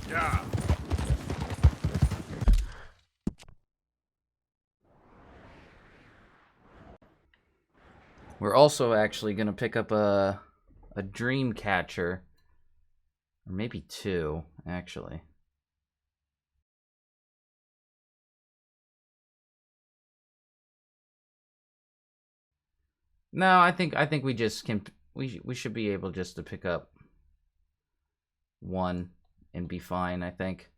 Yeah. We're also actually gonna pick up a dream catcher, or maybe two, actually. No, I think we just can. We should be able just to pick up one and be fine, I think.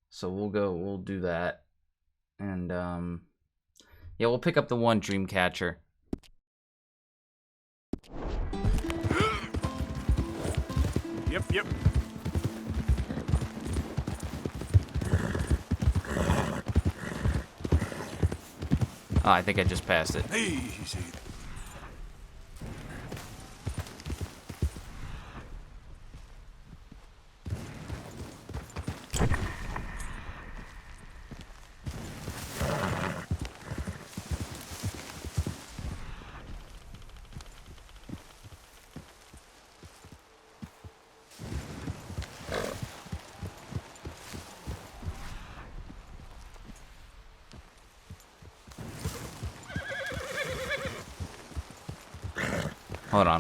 So we'll do that. And yeah, we'll pick up the one dream catcher. Yep. Oh, I think I just passed it. Easy.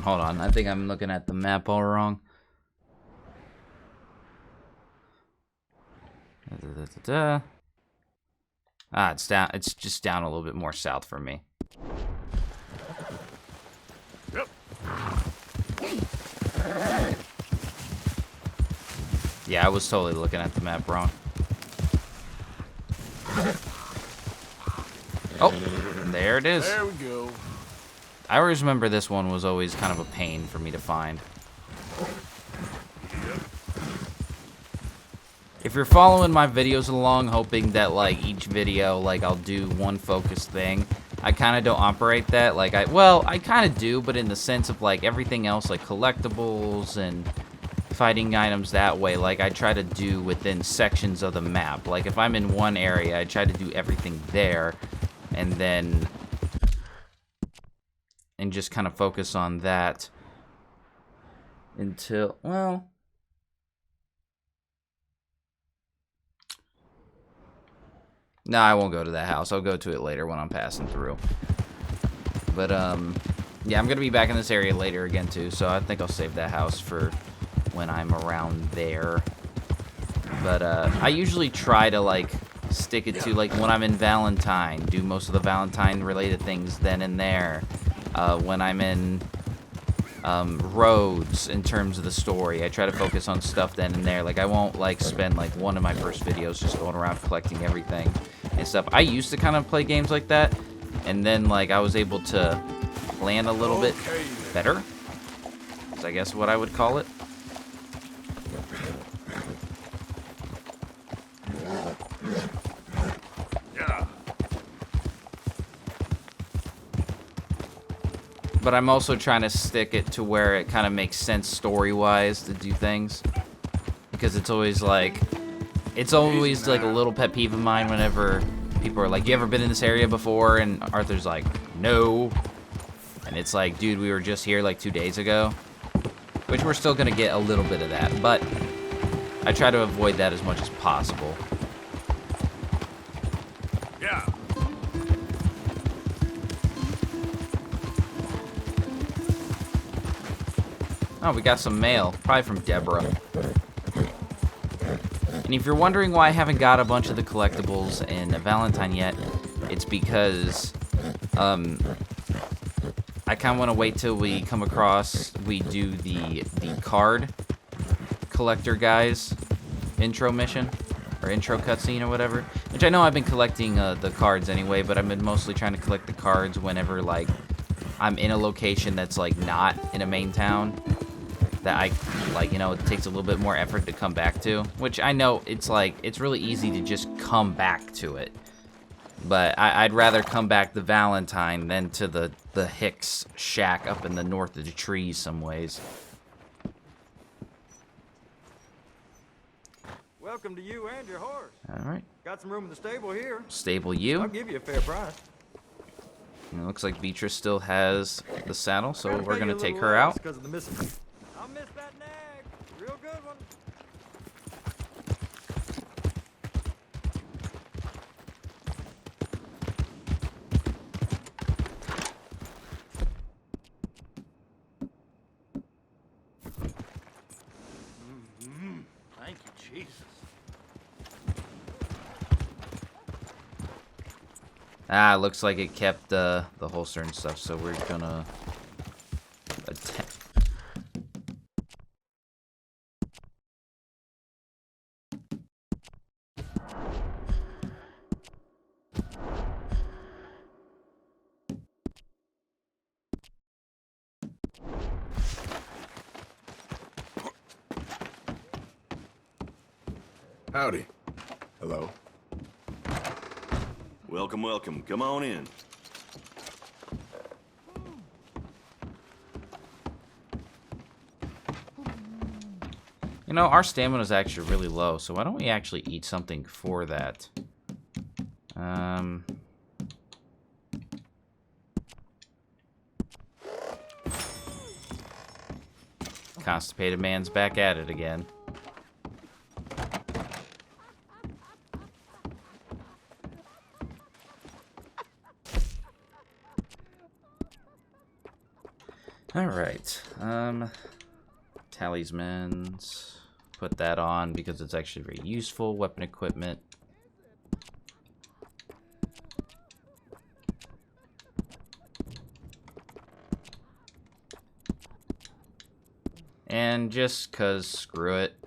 Hold on. I think I'm looking at the map all wrong. Ah, it's down. It's just down a little bit more south from me. Yep. Yeah, I was totally looking at the map wrong. Oh, there it is. There we go. I always remember this one was always kind of a pain for me to find. If you're following my videos along, hoping that like each video, like I'll do one focused thing, I kind of don't operate that. Like I kind of do, but in the sense of like everything else, like collectibles and fighting items that way, like I try to do within sections of the map. Like if I'm in one area, I try to do everything there, and then just kind of focus on that until, well, no, I won't go to that house. I'll go to it later when I'm passing through. But yeah, I'm gonna be back in this area later again too, so I think I'll save that house for when I'm around there. But I usually try to like stick it to like when I'm in Valentine, do most of the Valentine related things then and there. When I'm in Rhodes, in terms of the story, I try to focus on stuff then and there. Like I won't like spend like one of my first videos just going around collecting everything and stuff. I used to kind of play games like that, and then like I was able to plan a little bit better, is I guess what I would call it. But I'm also trying to stick it to where it kind of makes sense story-wise to do things. Because it's always like a little pet peeve of mine whenever people are like, you ever been in this area before? And Arthur's like, no. And it's like, dude, we were just here like 2 days ago. Which we're still going to get a little bit of that. But I try to avoid that as much as possible. Yeah. Oh, we got some mail. Probably from Deborah. And if you're wondering why I haven't got a bunch of the collectibles in Valentine yet, it's because I kind of want to wait till we come across, we do the card collector guys intro mission, or intro cutscene or whatever. Which I know I've been collecting the cards anyway, but I've been mostly trying to collect the cards whenever like I'm in a location that's like not in a main town. That I, like, you know, it takes a little bit more effort to come back to. Which I know it's like, it's really easy to just come back to it. But I'd rather come back to Valentine than to the Hicks shack up in the north of the trees some ways. Welcome to you and your horse. Alright. Got some room in the stable here. Stable you. I'll give you a fair price. And it looks like Beatrice still has the saddle, so Gotta we're pay gonna you a take little her less out. 'cause of the missing. I'll miss that nag. Real good one. Thank you, Jesus. Ah, looks like it kept the holster and stuff, so we're gonna attempt. Howdy. Hello. Welcome, welcome. Come on in. You know, our stamina is actually really low, so why don't we actually eat something for that? Constipated man's back at it again. Alright, talismans, put that on because it's actually very useful. Weapon equipment. And just cause screw it,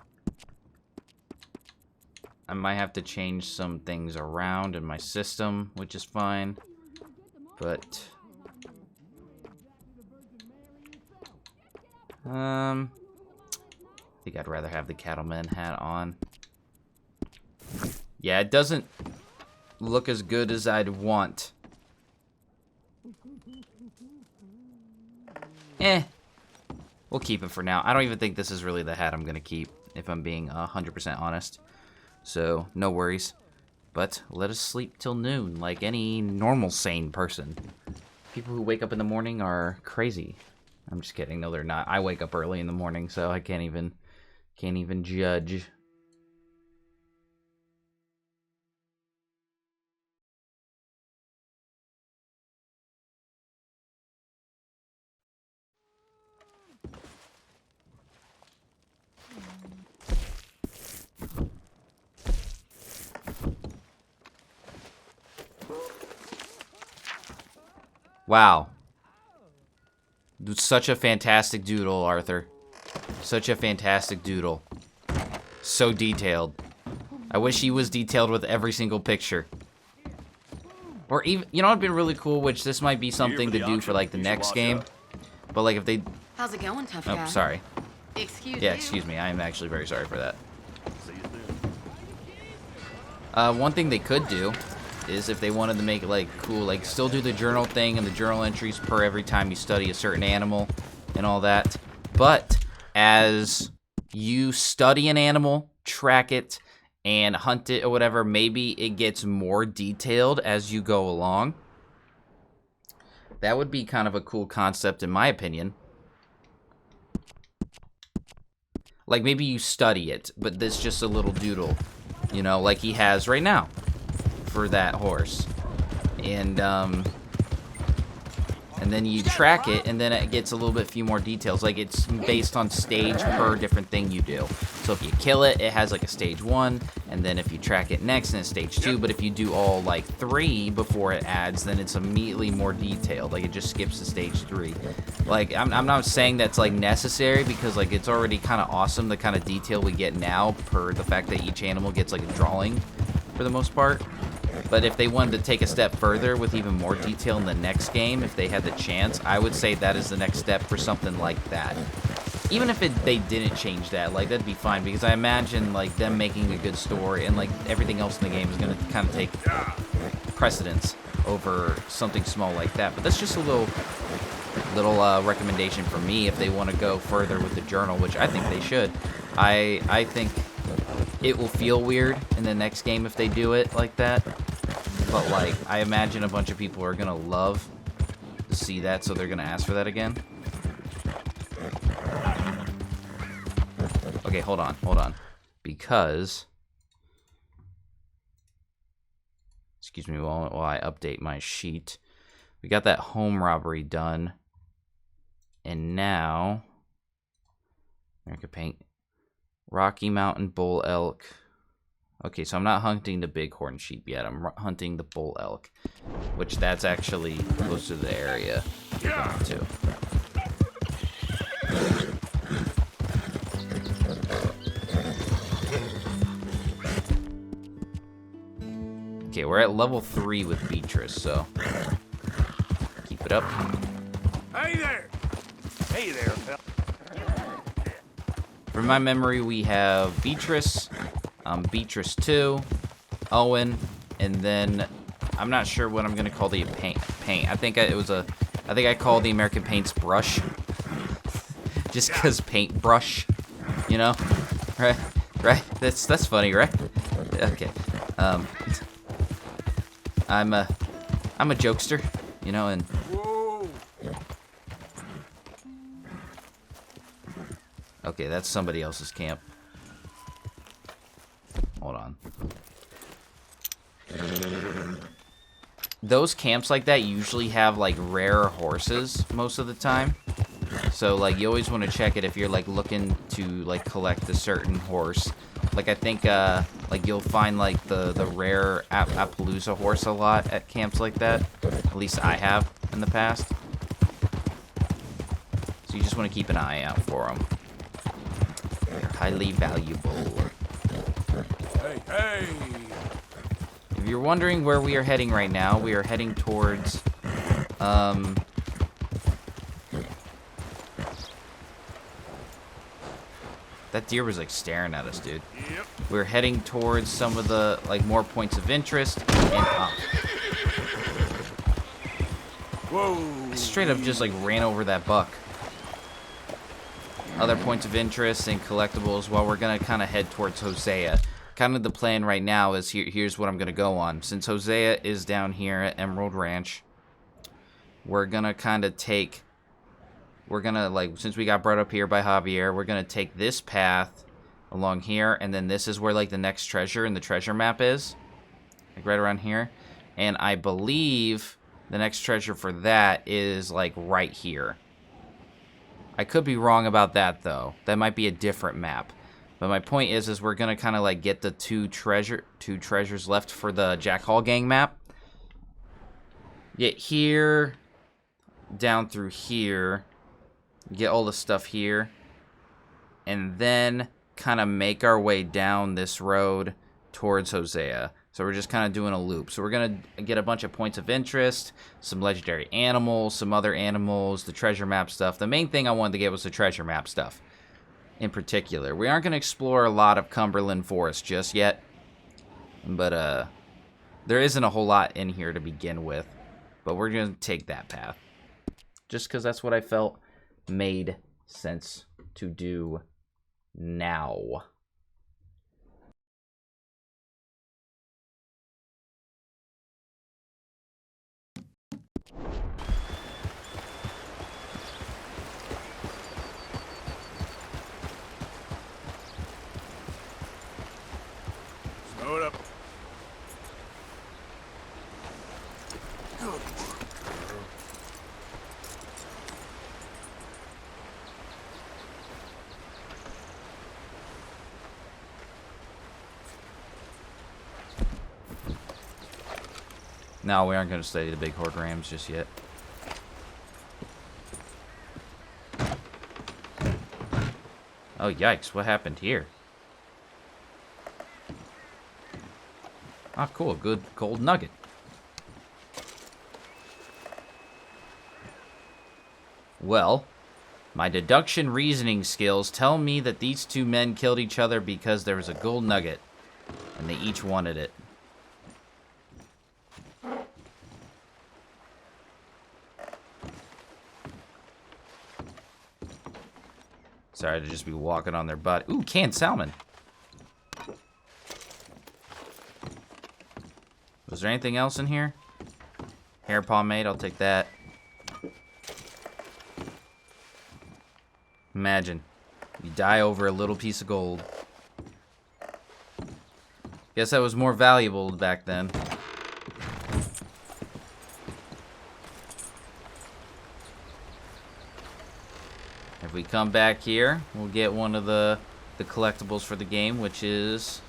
I might have to change some things around in my system, which is fine, but I think I'd rather have the cattleman hat on. Yeah, it doesn't look as good as I'd want. We'll keep it for now. I don't even think this is really the hat I'm gonna keep, if I'm being 100% honest. So, no worries. But let us sleep till noon, like any normal sane person. People who wake up in the morning are crazy. I'm just kidding. No, they're not. I wake up early in the morning, so I can't even judge. Wow. Such a fantastic doodle, Arthur. Such a fantastic doodle. So detailed. I wish he was detailed with every single picture. Or even, you know, it'd been really cool, which this might be something to do for like the next game. But like if they... How's it going, tough guy? Oh, sorry. Excuse Yeah, you. excuse me. I am actually very sorry for that. See you soon. One thing they could do is if they wanted to make it like cool, like still do the journal thing and the journal entries per every time you study a certain animal and all that. But as you study an animal, track it, and hunt it or whatever, maybe it gets more detailed as you go along. That would be kind of a cool concept in my opinion. Like maybe you study it, but this just a little doodle, you know, like he has right now for that horse. And then you track it, and then it gets a little bit few more details. Like it's based on stage per different thing you do. So if you kill it, it has like a stage 1, and then if you track it next, then it's stage 2. But if you do all like 3 before it adds, then it's immediately more detailed. Like it just skips to stage 3. Like I'm not saying that's like necessary, because like it's already kind of awesome the kind of detail we get now per the fact that each animal gets like a drawing for the most part. But if they wanted to take a step further with even more detail in the next game, if they had the chance, I would say that is the next step for something like that. Even if they didn't change that, like, that'd be fine, because I imagine, like, them making a good story and, like, everything else in the game is going to kind of take precedence over something small like that. But that's just a little recommendation for me if they want to go further with the journal, which I think they should. I think it will feel weird in the next game if they do it like that. But, like, I imagine a bunch of people are going to love see that, so they're gonna ask for that again. Okay, hold on. Because... Excuse me while I update my sheet. We got that home robbery done. And now... American Paint. Rocky Mountain Bull Elk. Okay, so I'm not hunting the bighorn sheep yet. I'm hunting the bull elk. Which that's actually close to the area we're going to. Okay, we're at level 3 with Beatrice, so keep it up. Hey there! Hey there, fella. From my memory, we have Beatrice, Beatrice 2, Owen, and then I'm not sure what I'm gonna call the paint. I think I called the American Paint's brush, just cause paintbrush, you know, right? That's funny, right? Okay. I'm a jokester, you know, and okay, that's somebody else's camp. Hold on. Those camps like that usually have like rare horses most of the time. So like you always want to check it if you're like looking to like collect a certain horse. Like I think like you'll find like the rare Appaloosa horse a lot at camps like that. At least I have in the past. So you just want to keep an eye out for them. They're highly valuable. Hey! If you're wondering where we are heading right now, we are heading towards that deer was like staring at us, dude. Yep. We're heading towards some of the like more points of interest and up. Whoa! I straight up just like ran over that buck. Other points of interest and collectibles while we're gonna kind of head towards Hosea. Kind of the plan right now is here's what I'm gonna go on. Since Hosea is down here at Emerald Ranch, we're gonna kind of take... We're gonna, like, since we got brought up here by Javier, we're gonna take this path along here, and then this is where, like, the next treasure in the treasure map is. Like, right around here. And I believe the next treasure for that is, like, right here. I could be wrong about that, though. That might be a different map. But my point is we're gonna kind of, like, get the two treasures left for the Jack Hall Gang map. Get here, down through here. Get all the stuff here, and then kind of make our way down this road towards Hosea. So we're just kind of doing a loop. So we're going to get a bunch of points of interest, some legendary animals, some other animals, the treasure map stuff. The main thing I wanted to get was the treasure map stuff in particular. We aren't going to explore a lot of Cumberland Forest just yet, but there isn't a whole lot in here to begin with. But we're going to take that path just because that's what I felt made sense to do now. Slow it up. No, we aren't going to study the big horde rams just yet. Oh, yikes. What happened here? Ah, cool. Good gold nugget. Well, my deduction reasoning skills tell me that these two men killed each other because there was a gold nugget, and they each wanted it. Sorry to just be walking on their butt. Ooh, canned salmon. Was there anything else in here? Hair pomade, I'll take that. Imagine. You die over a little piece of gold. Guess that was more valuable back then. If we come back here, we'll get one of the collectibles for the game, which is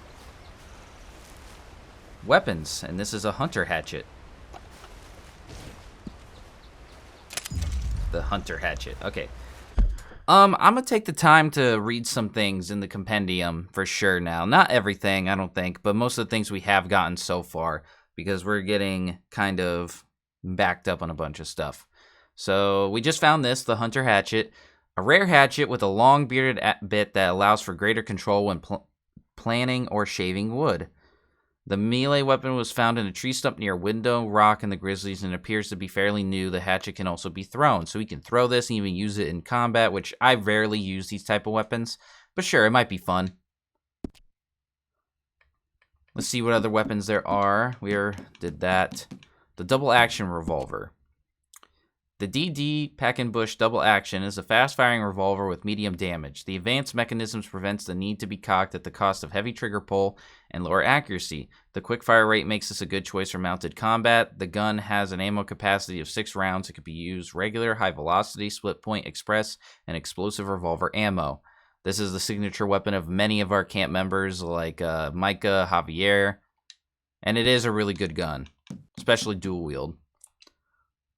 weapons. And this is a hunter hatchet. The hunter hatchet. Okay. I'm gonna take the time to read some things in the compendium for sure now. Not everything, I don't think, but most of the things we have gotten so far, because we're getting kind of backed up on a bunch of stuff. So we just found this, the hunter hatchet. A rare hatchet with a long bearded bit that allows for greater control when planning or shaving wood. The melee weapon was found in a tree stump near a window rock in the Grizzlies and appears to be fairly new. The hatchet can also be thrown, so we can throw this and even use it in combat, which I rarely use these type of weapons, but sure, it might be fun. Let's see what other weapons there are. We did that. The double action revolver. The DD Packenbush double action is a fast-firing revolver with medium damage. The advanced mechanisms prevents the need to be cocked at the cost of heavy trigger pull and lower accuracy. The quick fire rate makes this a good choice for mounted combat. The gun has an ammo capacity of 6 rounds. It could be used regular, high velocity, split point, express, and explosive revolver ammo. This is the signature weapon of many of our camp members like Micah, Javier, and it is a really good gun, especially dual wield.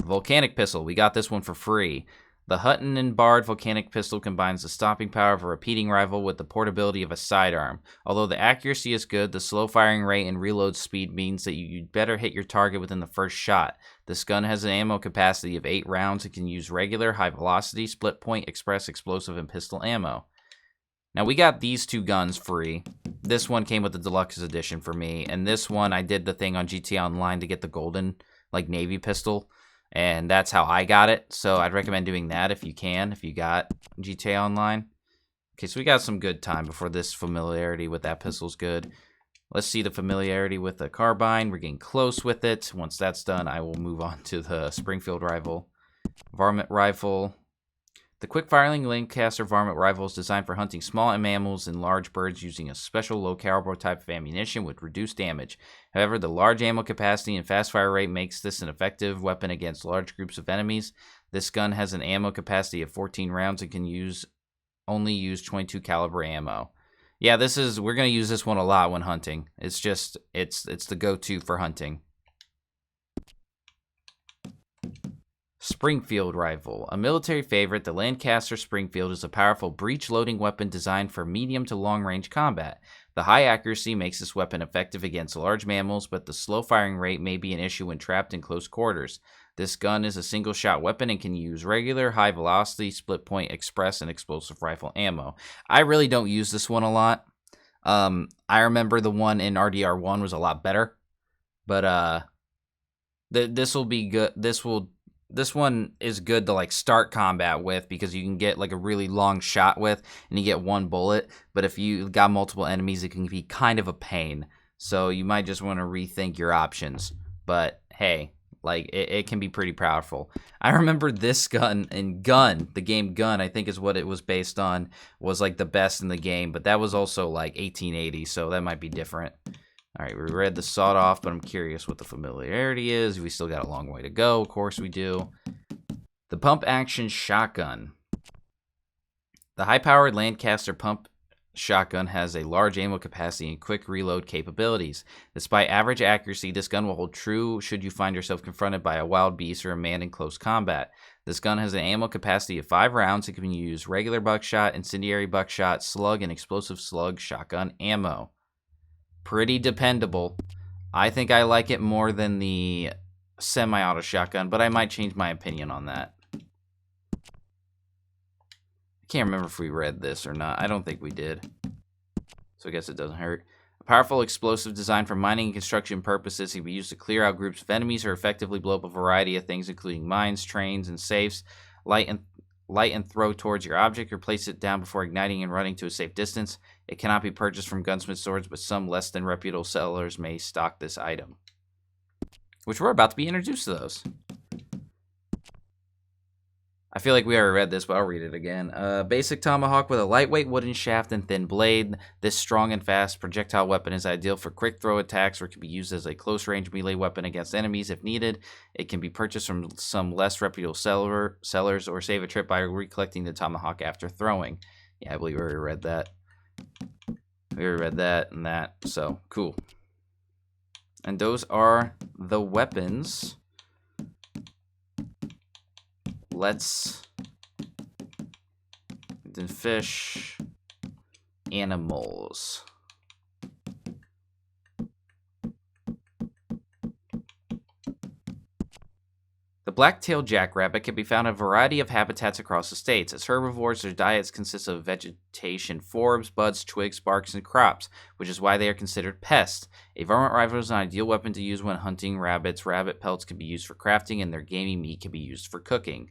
Volcanic pistol. We got this one for free. The Hutton and Bard volcanic pistol combines the stopping power of a repeating rifle with the portability of a sidearm. Although the accuracy is good, the slow firing rate and reload speed means that you'd better hit your target within the first shot. This gun has an ammo capacity of 8 rounds. It can use regular, high velocity, split point, express, explosive, and pistol ammo. Now we got these 2 guns free. This one came with the deluxe edition for me, and this one I did the thing on GTA Online to get the golden, like, Navy pistol. And that's how I got it, so I'd recommend doing that if you can, if you got GTA Online. Okay, so we got some good time before this familiarity with that pistol's good. Let's see the familiarity with the carbine. We're getting close with it. Once that's done, I will move on to the Springfield rifle. Varmint rifle. The quick-firing Lancaster varmint rifle is designed for hunting small mammals and large birds using a special low-caliber type of ammunition with reduced damage. However, the large ammo capacity and fast fire rate makes this an effective weapon against large groups of enemies. This gun has an ammo capacity of 14 rounds and can only use 22 caliber ammo. Yeah, we're going to use this one a lot when hunting. It's the go-to for hunting. Springfield rifle. A military favorite, the Lancaster Springfield is a powerful breech-loading weapon designed for medium to long-range combat. The high accuracy makes this weapon effective against large mammals, but the slow firing rate may be an issue when trapped in close quarters. This gun is a single-shot weapon and can use regular, high-velocity, split-point, express, and explosive rifle ammo. I really don't use this one a lot. I remember the one in RDR1 was a lot better, but this will be good. This one is good to, like, start combat with because you can get, like, a really long shot with and you get 1 bullet. But if you got multiple enemies, it can be kind of a pain. So you might just want to rethink your options. But, hey, like, it can be pretty powerful. I remember this gun in Gun, the game Gun, I think is what it was based on, was, like, the best in the game. But that was also, like, 1880, so that might be different. All right, we read the sawed off, but I'm curious what the familiarity is. We still got a long way to go. Of course we do. The pump action shotgun. The high-powered Lancaster pump shotgun has a large ammo capacity and quick reload capabilities. Despite average accuracy, this gun will hold true should you find yourself confronted by a wild beast or a man in close combat. This gun has an ammo capacity of 5 rounds. It can use regular buckshot, incendiary buckshot, slug, and explosive slug shotgun ammo. Pretty dependable. I think I like it more than the semi-auto shotgun, but I might change my opinion on that. I can't remember if we read this or not. I don't think we did. So I guess it doesn't hurt. A powerful explosive designed for mining and construction purposes. It can be used to clear out groups of enemies or effectively blow up a variety of things, including mines, trains, and safes. Light and throw towards your object or place it down before igniting and running to a safe distance. It cannot be purchased from gunsmith stores, but some less than reputable sellers may stock this item. Which we're about to be introduced to those. I feel like we already read this, but I'll read it again. Basic tomahawk with a lightweight wooden shaft and thin blade. This strong and fast projectile weapon is ideal for quick throw attacks or can be used as a close-range melee weapon against enemies if needed. It can be purchased from some less reputable sellers or save a trip by recollecting the tomahawk after throwing. Yeah, I believe we already read that. We already read that and that, so cool. And those are the weapons. Let's then fish animals. The black-tailed jackrabbit can be found in a variety of habitats across the states. As herbivores, their diets consist of vegetation, forbs, buds, twigs, barks, and crops, which is why they are considered pests. A varmint rifle is an ideal weapon to use when hunting rabbits. Rabbit pelts can be used for crafting, and their gamey meat can be used for cooking.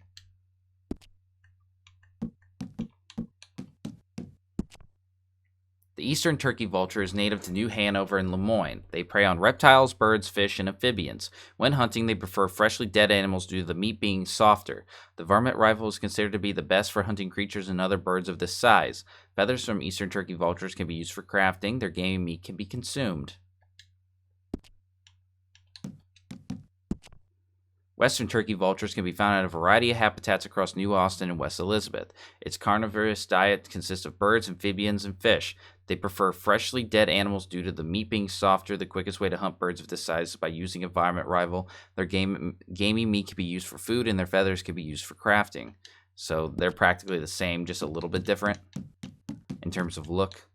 The eastern turkey vulture is native to New Hanover and Lemoyne. They prey on reptiles, birds, fish, and amphibians. When hunting, they prefer freshly dead animals due to the meat being softer. The varmint rifle is considered to be the best for hunting creatures and other birds of this size. Feathers from eastern turkey vultures can be used for crafting. Their gamey meat can be consumed. Western turkey vultures can be found in a variety of habitats across New Austin and West Elizabeth. Its carnivorous diet consists of birds, amphibians, and fish. They prefer freshly dead animals due to the meat being softer. The quickest way to hunt birds of this size is by using a varmint rifle. Their gamey meat can be used for food, and their feathers can be used for crafting. So they're practically the same, just a little bit different in terms of look.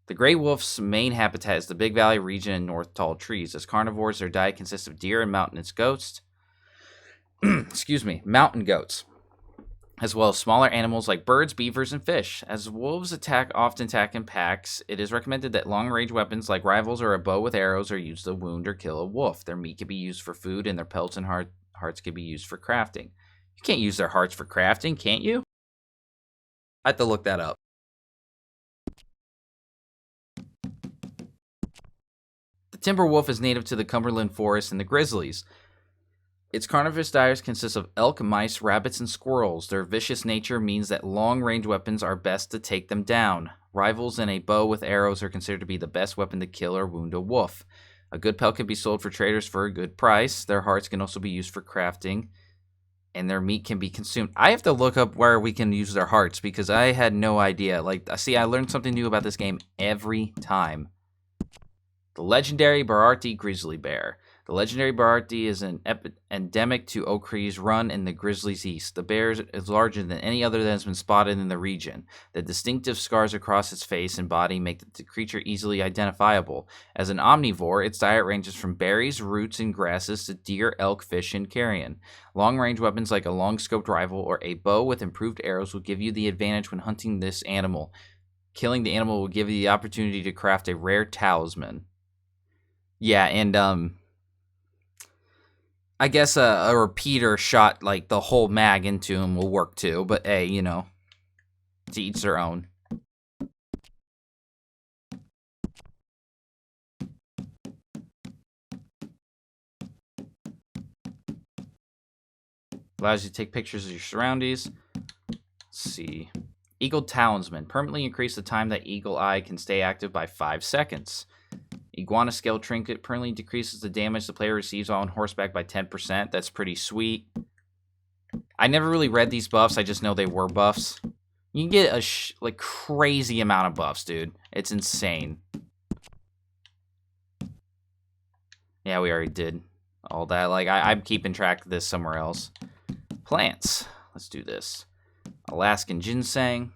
The gray wolf's main habitat is the Big Valley region and north tall trees. As carnivores, their diet consists of deer and mountainous goats. Mountain goats, as well as smaller animals like birds, beavers, and fish. As wolves often attack in packs, it is recommended that long-range weapons like rifles or a bow with arrows are used to wound or kill a wolf. Their meat can be used for food, and their pelts and hearts can be used for crafting. You can't use their hearts for crafting, can't you? I have to look that up. The timber wolf is native to the Cumberland forest and the grizzlies. Its carnivorous diet consists of elk, mice, rabbits, and squirrels. Their vicious nature means that long-range weapons are best to take them down. Rifles and a bow with arrows are considered to be the best weapon to kill or wound a wolf. A good pelt can be sold for traders for a good price. Their hearts can also be used for crafting, and their meat can be consumed. I have to look up where we can use their hearts because I had no idea. I learned something new about this game every time. The legendary Bararti grizzly bear. The legendary Bararti is an endemic to Oak Creek's Run in the Grizzlies East. The bear is larger than any other that has been spotted in the region. The distinctive scars across its face and body make the creature easily identifiable. As an omnivore, its diet ranges from berries, roots, and grasses to deer, elk, fish, and carrion. Long-range weapons like a long-scoped rifle or a bow with improved arrows will give you the advantage when hunting this animal. Killing the animal will give you the opportunity to craft a rare talisman. Yeah, and I guess a repeater shot like the whole mag into him will work too, but hey, to each their own. Allows you to take pictures of your surroundings. Let's see. Eagle Talisman. Permanently increase the time that Eagle Eye can stay active by 5 seconds. Iguana Scale Trinket permanently decreases the damage the player receives while on horseback by 10%. That's pretty sweet. I never really read these buffs. I just know they were buffs. You can get a crazy amount of buffs, dude. It's insane. Yeah, we already did all that. I'm keeping track of this somewhere else. Plants. Let's do this. Alaskan ginseng.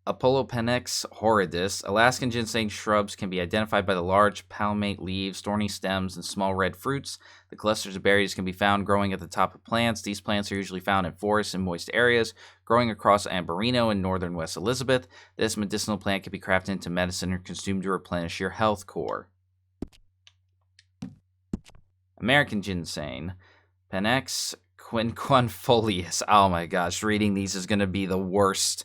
Apollopenex horridus. Alaskan ginseng shrubs can be identified by the large palmate leaves, thorny stems, and small red fruits. The clusters of berries can be found growing at the top of plants. These plants are usually found in forests and moist areas, growing across Amberino in northern West Elizabeth. This medicinal plant can be crafted into medicine or consumed to replenish your health core. American ginseng. Penex quinquefolius. Oh my gosh, reading these is going to be the worst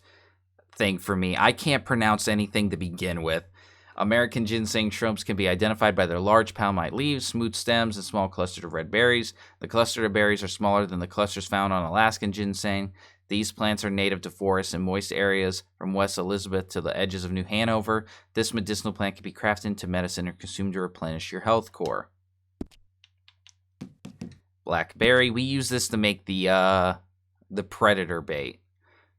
thing for me. I can't pronounce anything to begin with. American ginseng shrubs can be identified by their large palmite leaves, smooth stems, and small clusters of red berries. The cluster of berries are smaller than the clusters found on Alaskan ginseng. These plants are native to forests and moist areas from West Elizabeth to the edges of New Hanover. This medicinal plant can be crafted into medicine or consumed to replenish your health core. Blackberry. We use this to make the predator bait.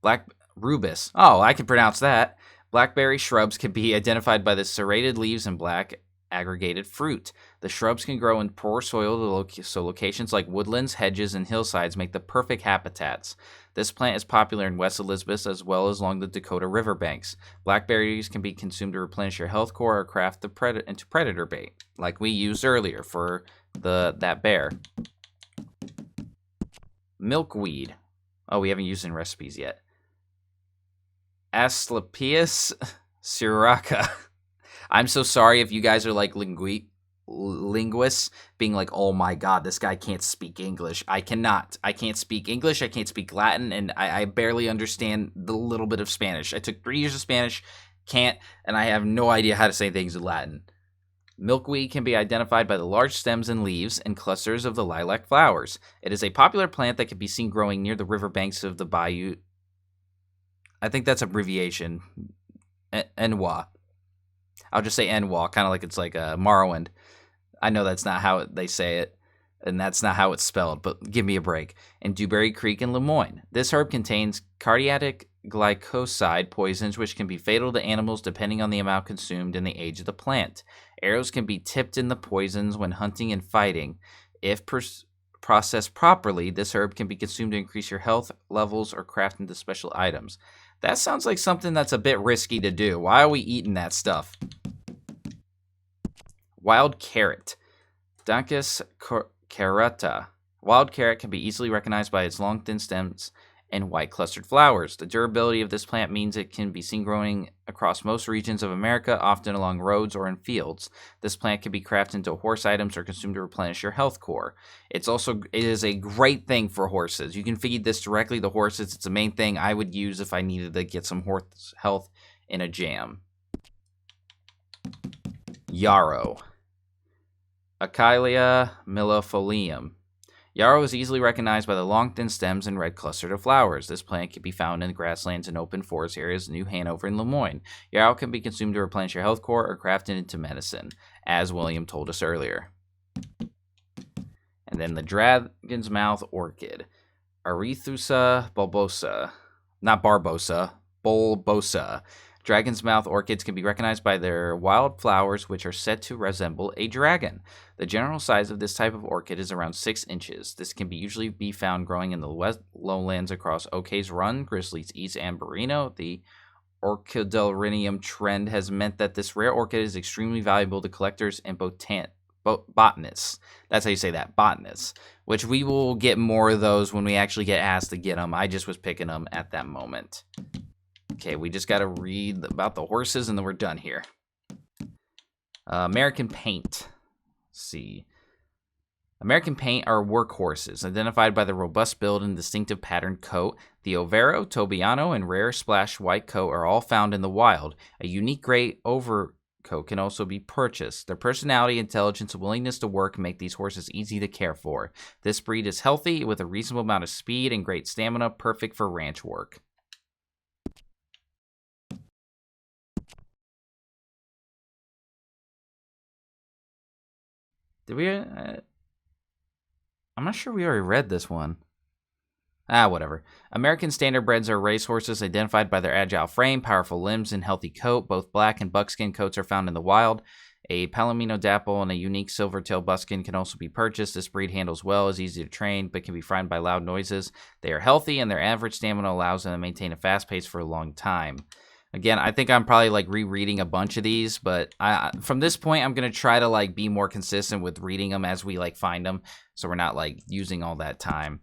Black rubus. Oh, I can pronounce that. Blackberry shrubs can be identified by the serrated leaves and black aggregated fruit. The shrubs can grow in poor soil, so locations like woodlands, hedges, and hillsides make the perfect habitats. This plant is popular in West Elizabeth as well as along the Dakota riverbanks. Blackberries can be consumed to replenish your health core or craft into predator bait, like we used earlier for that bear. Milkweed. Oh, we haven't used it in recipes yet. Asclepias syriaca. I'm so sorry if you guys are like linguists being like, oh my god, this guy can't speak English. I cannot. I can't speak English. I can't speak Latin, and I barely understand the little bit of Spanish. I took 3 years of Spanish, can't, and I have no idea how to say things in Latin. Milkweed can be identified by the large stems and leaves and clusters of the lilac flowers. It is a popular plant that can be seen growing near the riverbanks of the bayou. I think that's abbreviation. Enwa. I'll just say Enwa, kind of like it's like a Morrowind. I know that's not how they say it, and that's not how it's spelled, but give me a break. In Dewberry Creek in Lemoyne. This herb contains cardiac glycoside poisons which can be fatal to animals depending on the amount consumed and the age of the plant. Arrows can be tipped in the poisons when hunting and fighting. If processed properly, this herb can be consumed to increase your health levels or craft into special items. That sounds like something that's a bit risky to do. Why are we eating that stuff? Wild carrot. Dankus carota. Wild carrot can be easily recognized by its long, thin stems and white clustered flowers. The durability of this plant means it can be seen growing across most regions of America, often along roads or in fields. This plant can be crafted into horse items or consumed to replenish your health core. It is a great thing for horses. You can feed this directly to horses. It's the main thing I would use if I needed to get some horse health in a jam. Yarrow. Achillea millefolium. Yarrow is easily recognized by the long, thin stems and red clustered of flowers. This plant can be found in grasslands and open forest areas in New Hanover and Lemoyne. Yarrow can be consumed to replenish your health core or crafted into medicine, as William told us earlier. And then the dragon's mouth orchid. Arethusa bulbosa. Not Barbosa, bulbosa. Dragon's mouth orchids can be recognized by their wild flowers, which are said to resemble a dragon. The general size of this type of orchid is around 6 inches. This can usually be found growing in the west lowlands across O'Kay's Run, Grizzly's East Amberino. The orchidarium trend has meant that this rare orchid is extremely valuable to collectors and botanists. That's how you say that, botanists. Which we will get more of those when we actually get asked to get them. I just was picking them at that moment. Okay, we just got to read about the horses, and then we're done here. American paint. Let's see. American paint are workhorses, identified by the robust build and distinctive patterned coat. The Overo, Tobiano, and rare splash white coat are all found in the wild. A unique gray overcoat can also be purchased. Their personality, intelligence, and willingness to work make these horses easy to care for. This breed is healthy, with a reasonable amount of speed and great stamina, perfect for ranch work. Did we? I'm not sure we already read this one. Whatever. American standardbreds are racehorses identified by their agile frame, powerful limbs, and healthy coat. Both black and buckskin coats are found in the wild. A Palomino dapple and a unique silver-tailed buckskin can also be purchased. This breed handles well, is easy to train, but can be frightened by loud noises. They are healthy, and their average stamina allows them to maintain a fast pace for a long time. Again, I think I'm probably like rereading a bunch of these, but from this point, I'm going to try to like be more consistent with reading them as we like find them, so we're not like using all that time.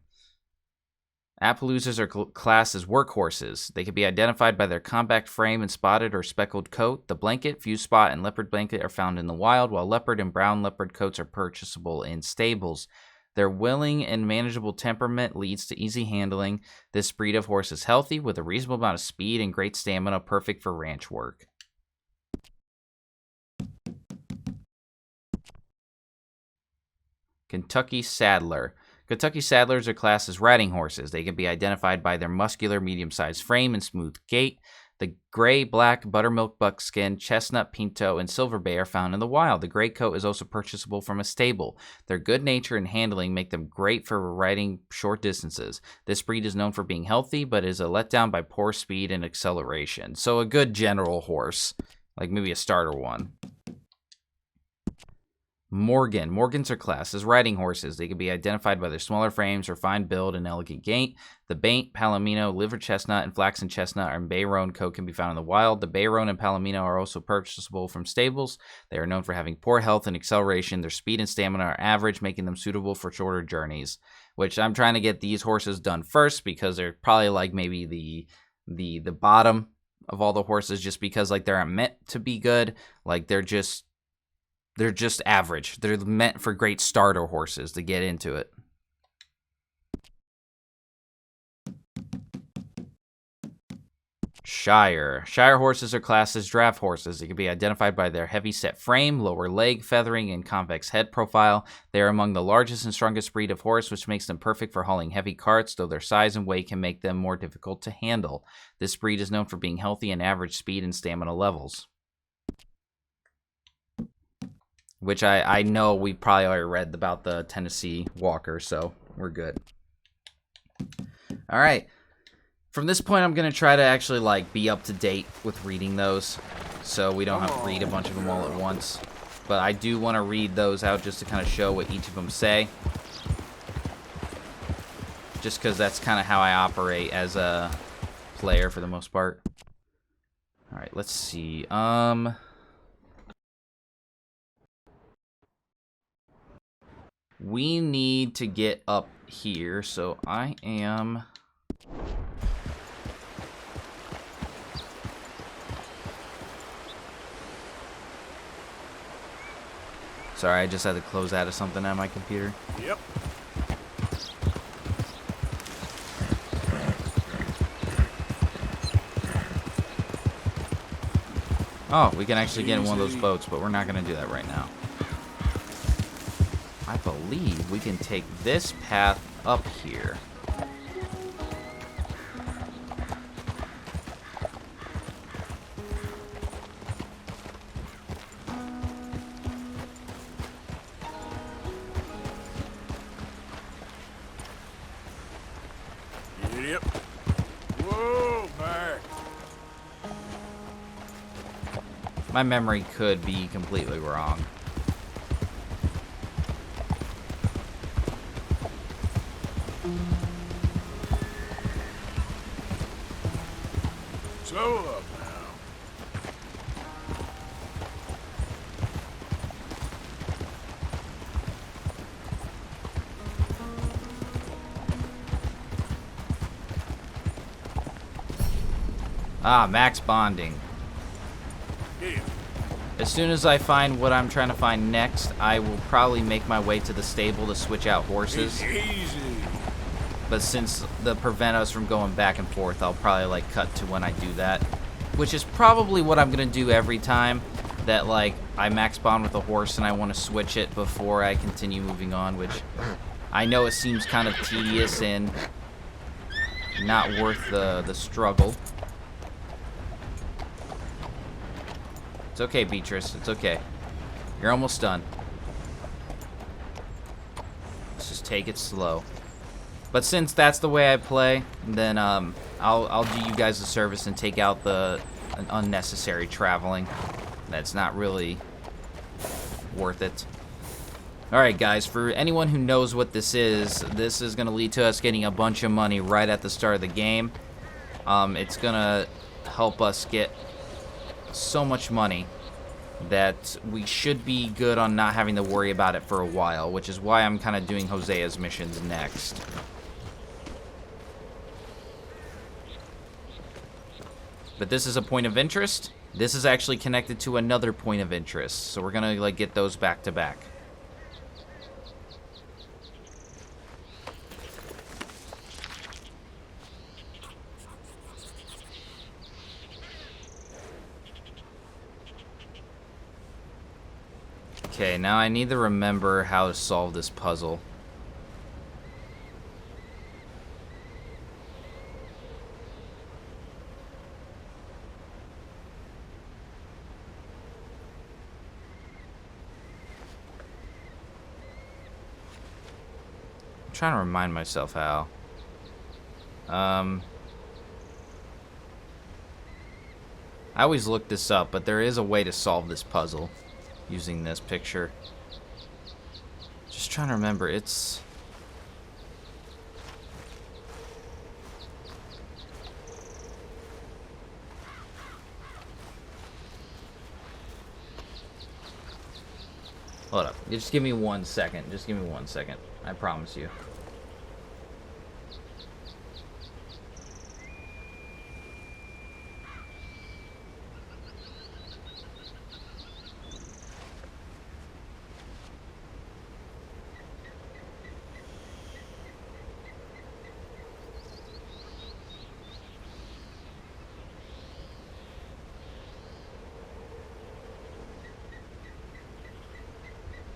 Appaloosas are classed as workhorses. They can be identified by their compact frame and spotted or speckled coat. The blanket, fuse spot, and leopard blanket are found in the wild, while leopard and brown leopard coats are purchasable in stables. Their willing and manageable temperament leads to easy handling. This breed of horse is healthy, with a reasonable amount of speed and great stamina, perfect for ranch work. Kentucky Saddler. Kentucky Saddlers are classed as riding horses. They can be identified by their muscular, medium-sized frame and smooth gait. The gray, black, buttermilk buckskin, chestnut, pinto, and silver bay are found in the wild. The gray coat is also purchasable from a stable. Their good nature and handling make them great for riding short distances. This breed is known for being healthy, but is a letdown by poor speed and acceleration. So a good general horse, like maybe a starter one. Morgan. Morgans are classed as riding horses. They can be identified by their smaller frames, refined build, and elegant gait. The Baint, Palomino, Liver Chestnut, and Flaxen Chestnut and Bay Roan coat can be found in the wild. The Bay Roan and Palomino are also purchasable from stables. They are known for having poor health and acceleration. Their speed and stamina are average, making them suitable for shorter journeys, which I'm trying to get these horses done first because they're probably like maybe the bottom of all the horses just because like they're meant to be good. Like they're just average. They're meant for great starter horses to get into it. Shire. Shire horses are classed as draft horses. They can be identified by their heavy-set frame, lower leg feathering, and convex head profile. They are among the largest and strongest breed of horse, which makes them perfect for hauling heavy carts, though their size and weight can make them more difficult to handle. This breed is known for being healthy and average speed and stamina levels. Which I know we probably already read about the Tennessee Walker, so we're good. All right. From this point, I'm going to try to actually, like, be up to date with reading those, so we don't have to read a bunch of them all at once. But I do want to read those out just to kind of show what each of them say. Just because that's kind of how I operate as a player for the most part. All right, let's see. We need to get up here, so I am... Sorry, I just had to close out of something on my computer. Yep. Oh, we can actually get in one of those boats, but we're not going to do that right now. I believe we can take this path up here. Yep. Whoa, Mark. My memory could be completely wrong. Slow up now. Ah, max bonding. Yeah. As soon as I find what I'm trying to find next, I will probably make my way to the stable to switch out horses. Easy. But since they'll prevent us from going back and forth, I'll probably like cut to when I do that. Which is probably what I'm going to do every time that like I max bond with a horse and I want to switch it before I continue moving on, which I know it seems kind of tedious and not worth the struggle. It's okay, Beatrice. It's okay. You're almost done. Let's just take it slow. But since that's the way I play, then I'll do you guys a service and take out the unnecessary traveling. That's not really worth it. Alright guys, for anyone who knows what this is going to lead to us getting a bunch of money right at the start of the game. It's going to help us get so much money that we should be good on not having to worry about it for a while, which is why I'm kind of doing Hosea's missions next. But this is a point of interest. This is actually connected to another point of interest, so we're gonna like get those back to back. Okay, now I need to remember how to solve this puzzle. I'm trying to remind myself how. I always look this up, but there is a way to solve this puzzle using this picture. Just trying to remember, it's... Hold up. Just give me 1 second. Just give me 1 second. I promise you.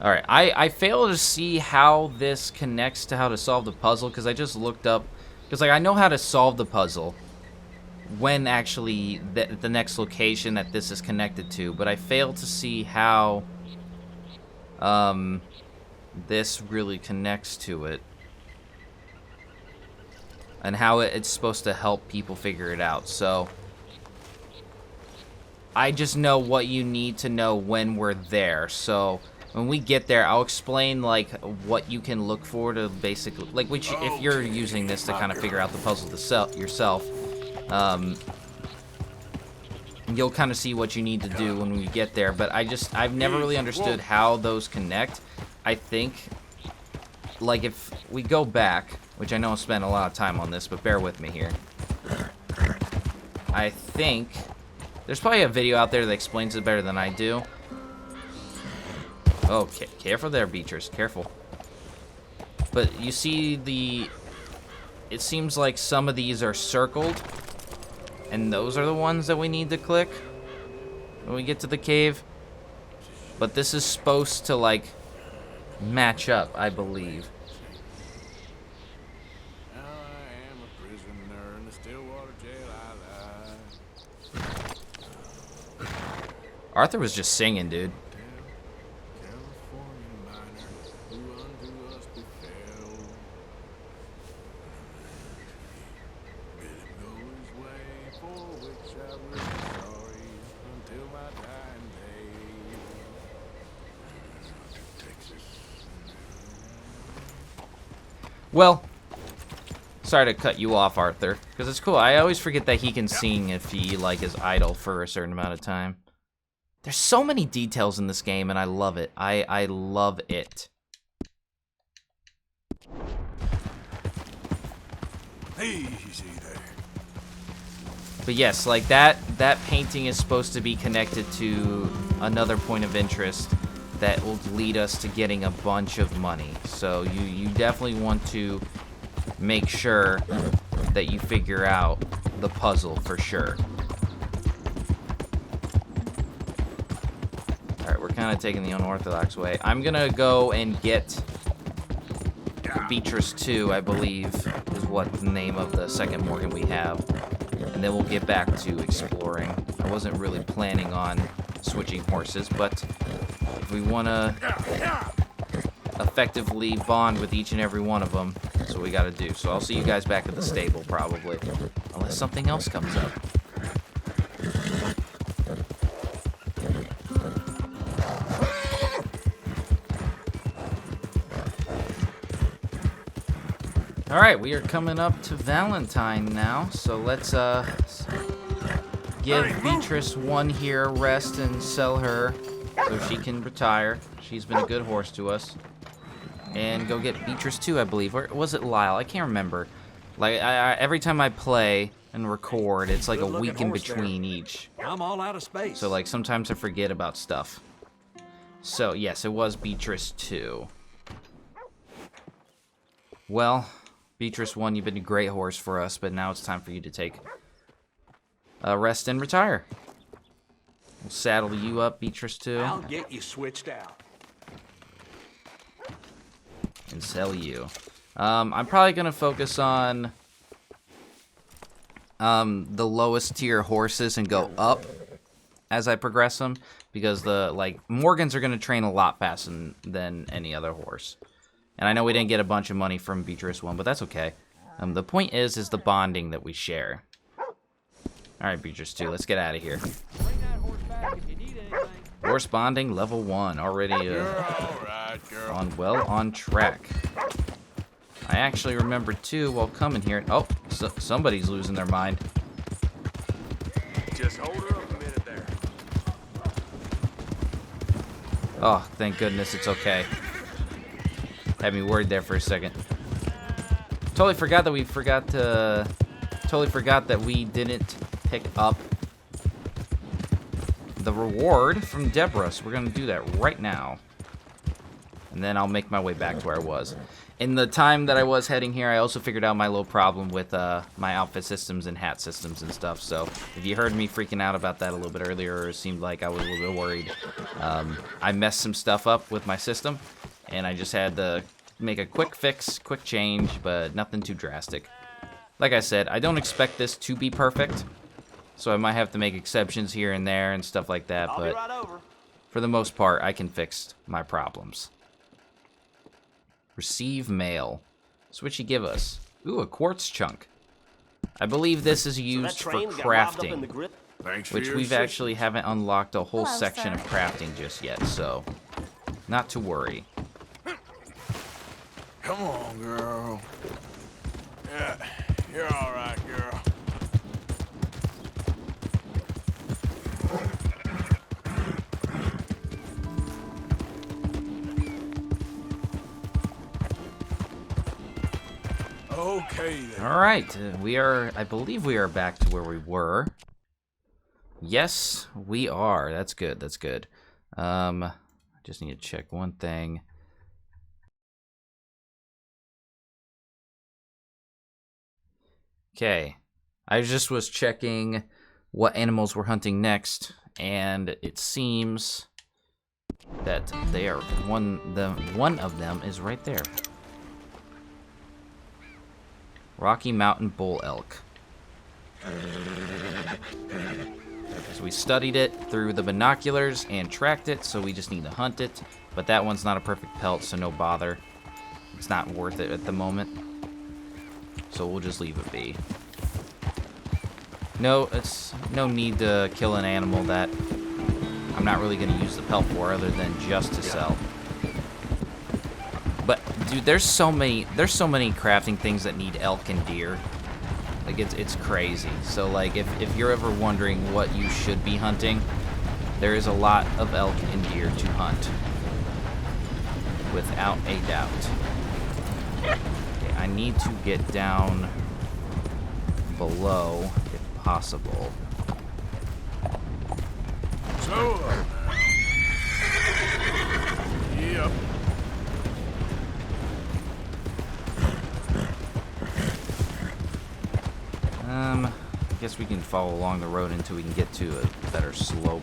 Alright, I fail to see how this connects to how to solve the puzzle, because I just looked up, because like I know how to solve the puzzle when actually the next location that this is connected to, but I fail to see how this really connects to it, and how it's supposed to help people figure it out. So I just know what you need to know when we're there. So when we get there, I'll explain like what you can look for to basically, like, which if you're using this to kind of figure out the puzzle yourself, you'll kind of see what you need to do when we get there. But I've never really understood how those connect. I think, like, if we go back, which I know I spent a lot of time on this, but bear with me here. I think there's probably a video out there that explains it better than I do. Okay, careful there, Beatrice, careful. But you see it seems like some of these are circled, and those are the ones that we need to click when we get to the cave. But this is supposed to, like, match up, I believe. Now I am a prisoner in the Stillwater jail I lie. Arthur was just singing, dude. California miner who unto us befell. Bid him go his way, for which I will be sorry until my dying day. To Texas. Well, sorry to cut you off, Arthur, because it's cool. I always forget that he can sing if he, like, is idle for a certain amount of time. There's so many details in this game, and I love it. I love it. Easy there. But yes, like, that painting is supposed to be connected to another point of interest that will lead us to getting a bunch of money. So you definitely want to make sure that you figure out the puzzle for sure. Alright, we're kind of taking the unorthodox way. I'm gonna go and get Beatrice 2, I believe, is what the name of the second Morgan we have. And then we'll get back to exploring. I wasn't really planning on switching horses, but if we want to effectively bond with each and every one of them, that's what we got to do. So I'll see you guys back at the stable, probably. Unless something else comes up. Alright, we are coming up to Valentine now, so let's give Beatrice 1 here a rest and sell her so she can retire. She's been a good horse to us. And go get Beatrice 2, I believe. Or was it Lyle? I can't remember. Like, every time I play and record, it's like a week in between each. I'm all out of space. So, like, sometimes I forget about stuff. So, yes, it was Beatrice 2. Well, Beatrice 1, you've been a great horse for us, but now it's time for you to take a rest and retire. We'll saddle you up, Beatrice 2. I'll get you switched out. and sell you. I'm probably gonna focus on the lowest tier horses and go up as I progress them, because the Morgans are gonna train a lot faster than any other horse. And I know we didn't get a bunch of money from Beatrice 1, but that's okay. The point is the bonding that we share. Alright, Beatrice 2, let's get out of here. Bring that horse back if you need anything. Horse bonding level 1, already You're all right, girl. on track. I actually remembered too while coming here. Oh, somebody's losing their mind. Just hold her up a minute there. Oh, thank goodness it's okay. Had me worried there for a second. Totally forgot that we didn't pick up the reward from Deborah, so we're gonna do that right now. And then I'll make my way back to where I was. In the time that I was heading here, I also figured out my little problem with my outfit systems and hat systems and stuff. So if you heard me freaking out about that a little bit earlier, or it seemed like I was a little bit worried, I messed some stuff up with my system, and I just had to make a quick fix, quick change, but nothing too drastic. Like I said, I don't expect this to be perfect, so I might have to make exceptions here and there and stuff like that, but right over. for the most part, I can fix my problems. Receive mail. So what'd she give us? Ooh, a quartz chunk. I believe this is used for crafting, Thanks for which your we've assistance. actually haven't unlocked a whole Hello, section sir. of crafting just yet, so not to worry. Come on, girl. Yeah, you're all right, girl. Okay, then. All right, I believe we are back to where we were. Yes, we are. That's good. That's good. I just need to check one thing. Okay, I just was checking what animals we're hunting next, and it seems that they are one of them is right there. Rocky Mountain Bull Elk. So we studied it through the binoculars and tracked it, so we just need to hunt it. But that one's not a perfect pelt, so no bother. It's not worth it at the moment. So we'll just leave it be. No, it's no need to kill an animal that I'm not really going to use the pelt for, other than just to sell. But dude, there's so many crafting things that need elk and deer. Like it's crazy. So like if you're ever wondering what you should be hunting, there is a lot of elk and deer to hunt, without a doubt. Okay, I need to get down below if possible. So, yep. I guess we can follow along the road until we can get to a better slope.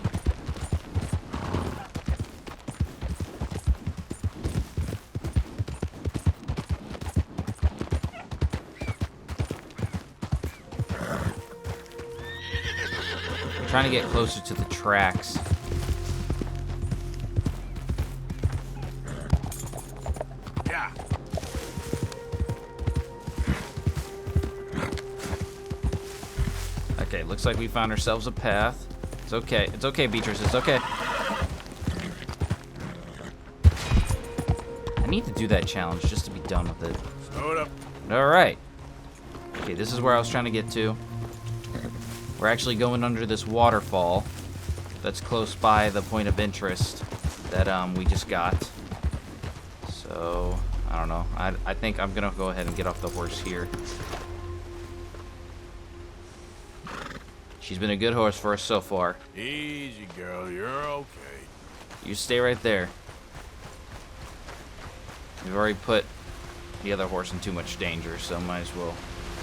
I'm trying to get closer to the tracks. Yeah. Okay, looks like we found ourselves a path. It's okay. It's okay, Beatrice. It's okay. I need to do that challenge just to be done with it. Slow it up. Alright. Okay, this is where I was trying to get to. We're actually going under this waterfall that's close by the point of interest that we just got. So, I don't know. I think I'm going to go ahead and get off the horse here. She's been a good horse for us so far. Easy, girl. You're okay. You stay right there. We've already put the other horse in too much danger, so might as well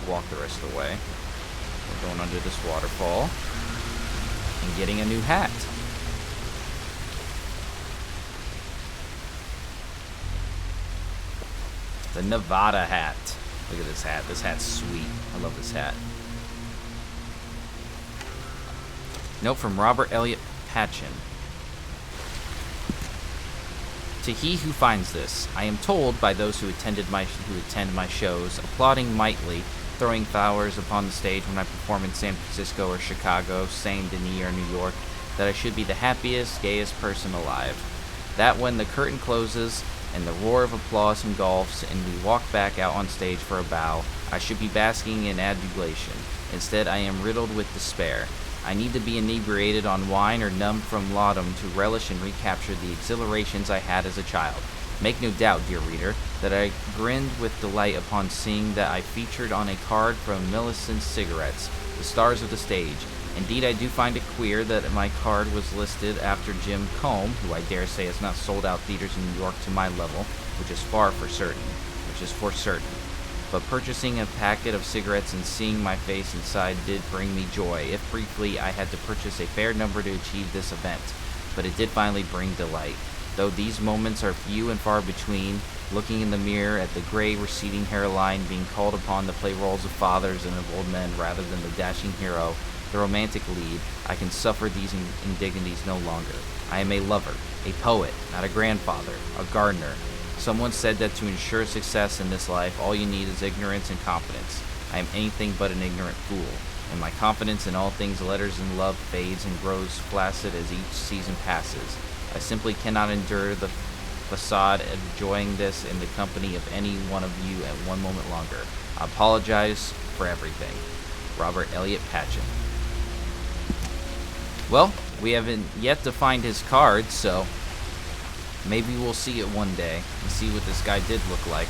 walk the rest of the way. We're going under this waterfall and getting a new hat. The Nevada hat. Look at this hat. This hat's sweet. I love this hat. Note from Robert Elliott Patchen. To he who finds this, I am told by those who attend my shows, applauding mightily, throwing flowers upon the stage when I perform in San Francisco or Chicago, Saint Denis or New York, that I should be the happiest, gayest person alive. That when the curtain closes and the roar of applause engulfs and we walk back out on stage for a bow, I should be basking in adulation. Instead, I am riddled with despair. I need to be inebriated on wine or numb from laudanum to relish and recapture the exhilarations I had as a child. Make no doubt, dear reader, that I grinned with delight upon seeing that I featured on a card from Millicent Cigarettes, the stars of the stage. Indeed, I do find it queer that my card was listed after Jim Combe, who I dare say has not sold out theaters in New York to my level, which is for certain. But purchasing a packet of cigarettes and seeing my face inside did bring me joy, if briefly I had to purchase a fair number to achieve this event. But it did finally bring delight. Though these moments are few and far between, looking in the mirror at the gray receding hairline, being called upon to play roles of fathers and of old men rather than the dashing hero, the romantic lead, I can suffer these indignities no longer. I am a lover, a poet, not a grandfather, a gardener. Someone said that to ensure success in this life, all you need is ignorance and confidence. I am anything but an ignorant fool, and my confidence in all things letters and love fades and grows flaccid as each season passes. I simply cannot endure the facade of enjoying this in the company of any one of you at one moment longer. I apologize for everything. Robert Elliott Patchen. Well, we haven't yet to find his card, so maybe we'll see it one day and see what this guy did look like.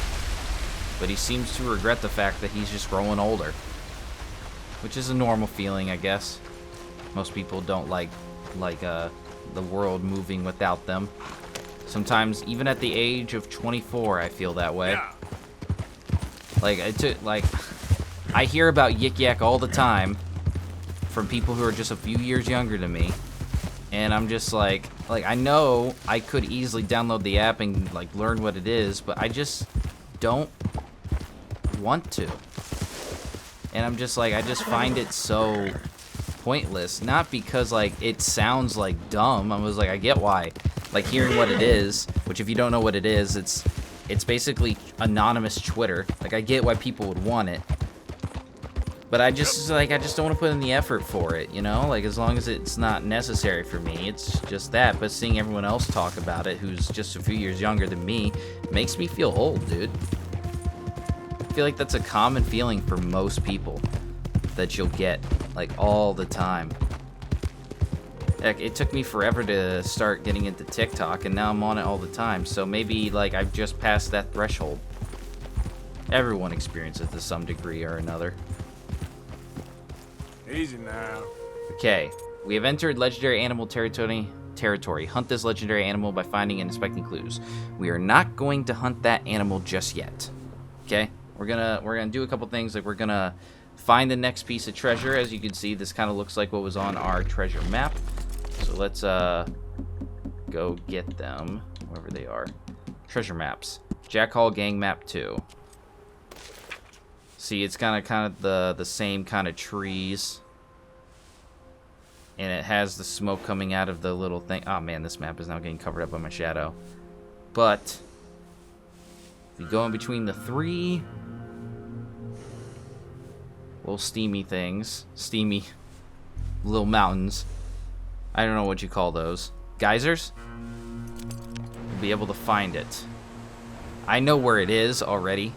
But he seems to regret the fact that he's just growing older, which is a normal feeling, I guess. Most people don't like the world moving without them. Sometimes, even at the age of 24, I feel that way. Yeah. I hear about Yik Yak all the time from people who are just a few years younger than me, and I'm just like I know I could easily download the app and learn what it is, but I just don't want to. And I'm just I just find it so pointless. Not because it sounds dumb. I get why. Hearing what it is, which if you don't know what it is, it's basically anonymous Twitter. I get why people would want it. But I just don't want to put in the effort for it, you know? As long as it's not necessary for me, it's just that. But seeing everyone else talk about it, who's just a few years younger than me, makes me feel old, dude. I feel like that's a common feeling for most people that you'll get, all the time. Heck, it took me forever to start getting into TikTok, and now I'm on it all the time. So maybe, I've just passed that threshold. Everyone experiences it to some degree or another. Easy now. Okay, we have entered legendary animal territory. Hunt this legendary animal by finding and inspecting clues. We are not going to hunt that animal just yet. Okay, we're gonna do a couple things. We're gonna find the next piece of treasure. As you can see, this kind of looks like what was on our treasure map. So let's go get them wherever they are. Treasure maps. Jack Hall Gang Map 2. See, it's kind of the same kind of trees. And it has the smoke coming out of the little thing. Oh man, this map is now getting covered up by my shadow. But if you go in between the three little steamy things, steamy little mountains, I don't know what you call those, geysers, you'll be able to find it. I know where it is already,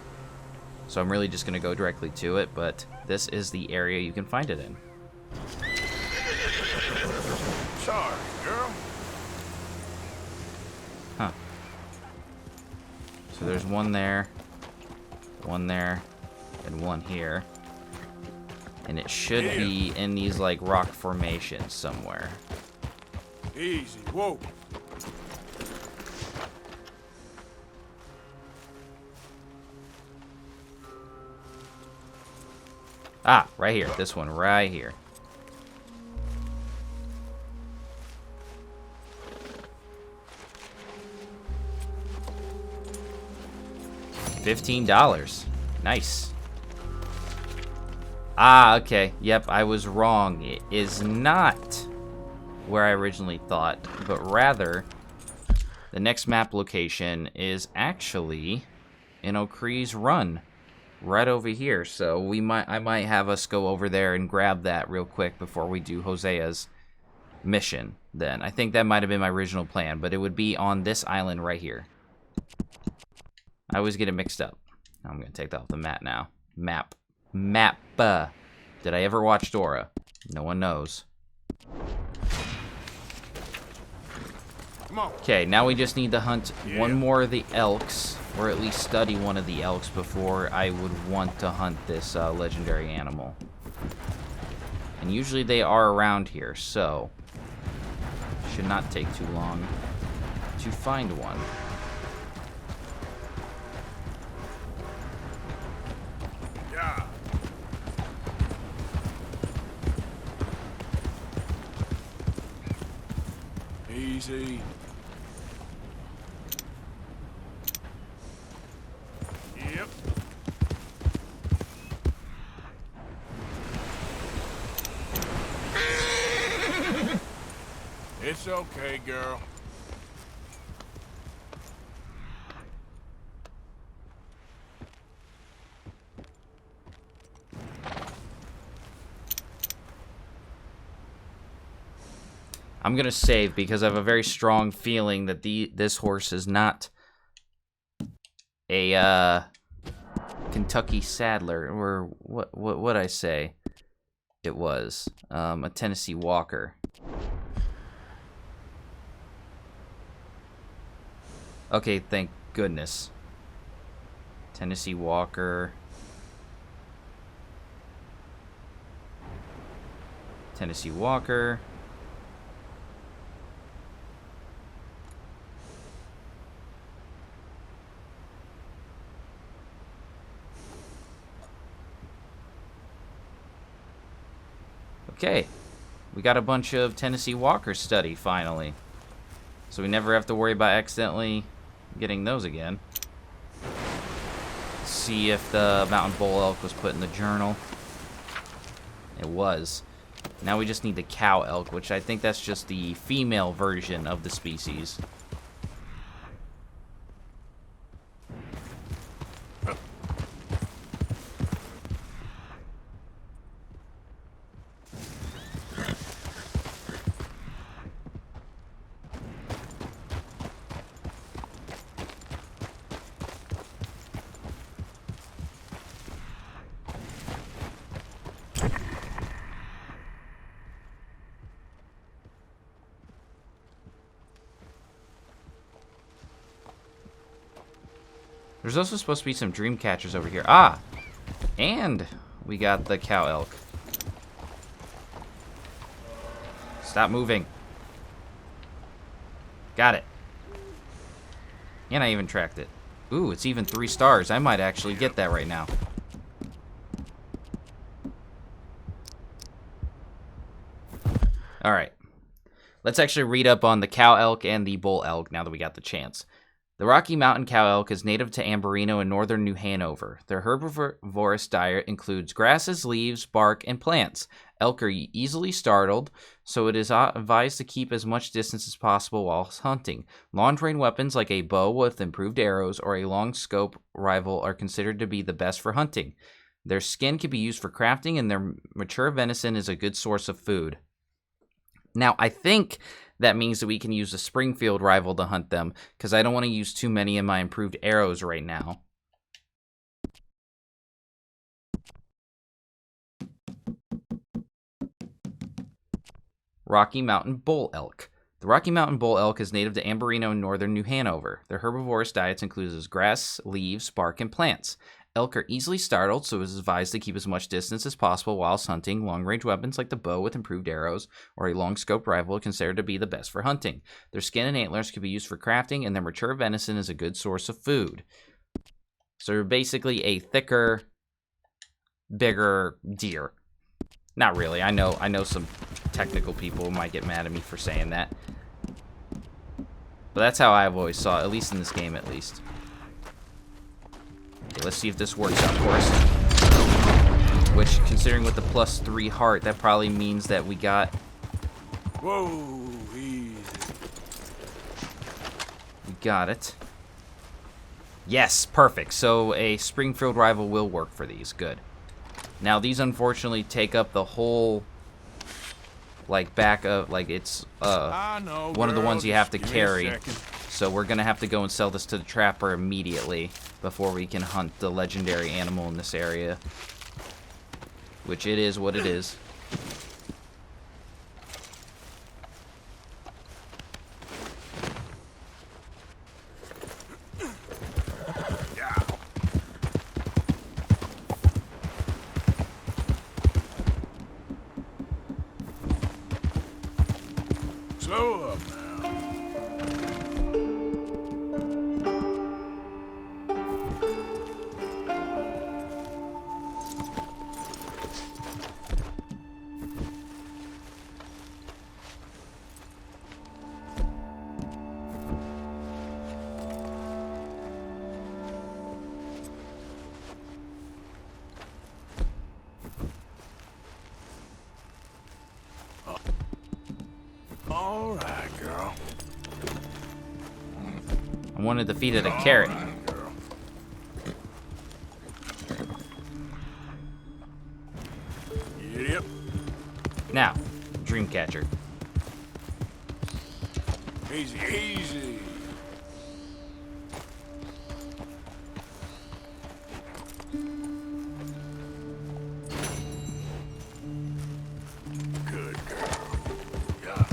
so I'm really just going to go directly to it, but this is the area you can find it in. Sorry, girl. Huh. So there's one there, and one here. And it should be in these rock formations somewhere. Easy. Whoa. Ah, right here. This one right here. $15. Nice. Ah, okay. Yep, I was wrong. It is not where I originally thought, but rather the next map location is actually in O'Cree's Run, right over here. So I might have us go over there and grab that real quick before we do Hosea's mission. Then I think that might have been my original plan, but it would be on this island right here. I always get it mixed up. I'm gonna take that off the map now. Map. Did I ever watch Dora? No one knows. Come on. Okay, now we just need to hunt one more of the elks, or at least study one of the elks before I would want to hunt this legendary animal. And usually they are around here, so should not take too long to find one. Yeah. Easy. Yep. It's okay, girl. I'm gonna save because I have a very strong feeling that this horse is not a Kentucky Saddler, or what I say it was, a Tennessee Walker. Okay, thank goodness. Tennessee Walker. Tennessee Walker. Okay, we got a bunch of Tennessee Walker study finally. So we never have to worry about accidentally getting those again. See if the mountain bull elk was put in the journal. It was. Now we just need the cow elk, which I think that's just the female version of the species. There's also supposed to be some dream catchers over here. Ah! And we got the cow elk. Stop moving. Got it. And I even tracked it. Ooh, it's even 3 stars. I might actually get that right now. Alright. Let's actually read up on the cow elk and the bull elk now that we got the chance. The Rocky Mountain cow elk is native to Amberino in northern New Hanover. Their herbivorous diet includes grasses, leaves, bark, and plants. Elk are easily startled, so it is advised to keep as much distance as possible while hunting. Long-range weapons like a bow with improved arrows or a long-scope rifle are considered to be the best for hunting. Their skin can be used for crafting, and their mature venison is a good source of food. Now, I think that means that we can use a Springfield rifle to hunt them, because I don't want to use too many of my improved arrows right now. Rocky Mountain bull elk. The Rocky Mountain bull elk is native to Amberino in northern New Hanover. Their herbivorous diets include grass, leaves, bark, and plants. Elk are easily startled, so it is advised to keep as much distance as possible whilst hunting. Long-range weapons like the bow with improved arrows or a long-scope rifle are considered to be the best for hunting. Their skin and antlers can be used for crafting, and their mature venison is a good source of food. So they're basically a thicker, bigger deer. Not really. I know some technical people might get mad at me for saying that. But that's how I've always saw it, at least in this game at least. Okay, let's see if this works out for us. Which, considering with the +3 heart, that probably means that we got... Whoa, easy. We got it. Yes, perfect. So a Springfield rival will work for these. Good. Now, these unfortunately take up the whole... Like, back of... Like, it's I know, one of the girl, ones you have to just give me a carry. second. So we're going to have to go and sell this to the trapper immediately before we can hunt the legendary animal in this area. Which it is what it is. Slow up now. All right, girl. I wanted to feed it a carrot. All right, girl. Yep. Now, Dreamcatcher. Easy, easy. Good girl. Yeah.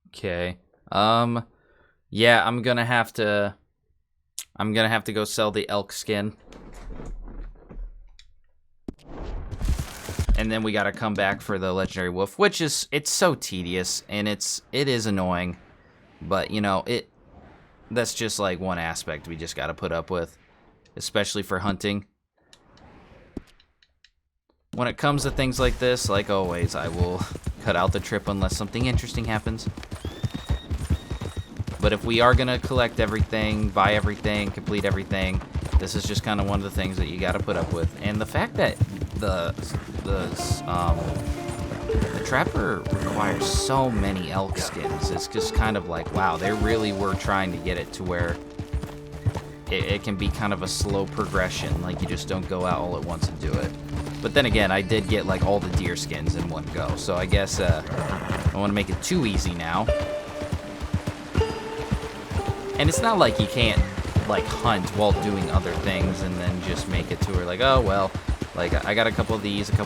Okay. Yeah, I'm gonna have to go sell the elk skin. And then we gotta come back for the legendary wolf, which is, it's so tedious, and it is annoying. But, you know, that's just like one aspect we just gotta put up with. Especially for hunting. When it comes to things like this, like always, I will cut out the trip unless something interesting happens. But if we are gonna collect everything, buy everything, complete everything, this is just kind of one of the things that you gotta put up with. And the fact that the trapper requires so many elk skins, it's just kind of like, wow, they really were trying to get it to where it can be kind of a slow progression, like you just don't go out all at once and do it. But then again, I did get like all the deer skins in one go, so I guess I don't want to make it too easy now. And it's not like you can't like hunt while doing other things and then just make it to where like, oh well, like I got a couple of these, and